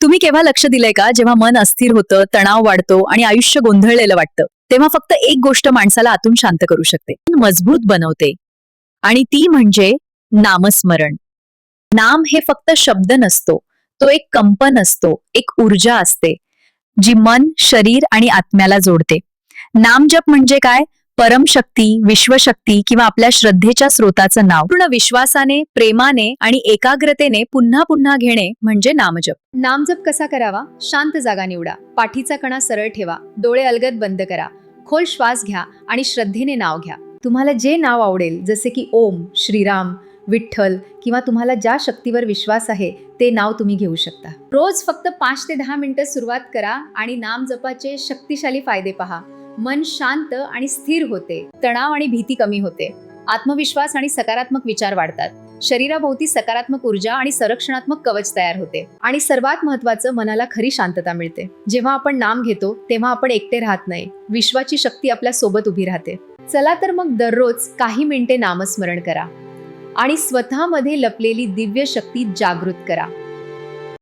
तुम्ही केव्हा लक्ष दिलंय का, जेव्हा मन अस्थिर होतं, तणाव वाढतो आणि आयुष्य गोंधळलेलं वाटतं, तेव्हा फक्त एक गोष्ट माणसाला आतून शांत करू शकते, मजबूत बनवते, आणि ती म्हणजे नामस्मरण. नाम हे फक्त शब्द नसतो, तो एक कंपन असतो, एक ऊर्जा असते, जी मन, शरीर आणि आत्म्याला जोडते. नामजप म्हणजे काय? परमशक्ती, विश्वशक्ती किंवा आपल्या श्रद्धेच्या स्रोताचं नाव पूर्ण विश्वासाने, प्रेमाने आणि एकाग्रतेने पुन्हा पुन्हा घेणे म्हणजे नामजप. नामजप कसा करावा? शांत जागा निवडा, पाठीचा कणा सरळ ठेवा, डोळे अलगद बंद करा, खोल श्वास घ्या आणि श्रद्धेने नाव घ्या. तुम्हाला जे नाव आवडेल, जसे की ओम, श्रीराम, विठ्ठल किंवा तुम्हाला ज्या शक्तीवर विश्वास आहे ते नाव तुम्ही घेऊ शकता. रोज फक्त 5 ते 10 मिनिटं सुरुवात करा आणि नामजपाचे शक्तिशाली फायदे पहा. मन शांत आणि स्थिर होते, तणाव आणि भीती कमी होते, आत्मविश्वास आणि सकारात्मक विचार वाढतात, शरीराभोवती सकारात्मक ऊर्जा आणि संरक्षणात्मक कवच तयार होते आणि सर्वात महत्त्वाचं, मनाला खरी शांतता मिळते. जेव्हा आपण नाम घेतो तेव्हा आपण एकटे राहत नाही, विश्वाची शक्ती आपल्या सोबत उभी राहते. चला तर मग दररोज काही मिनिटे नामस्मरण करा आणि स्वतःमध्ये लपलेली दिव्य शक्ती जागृत करा.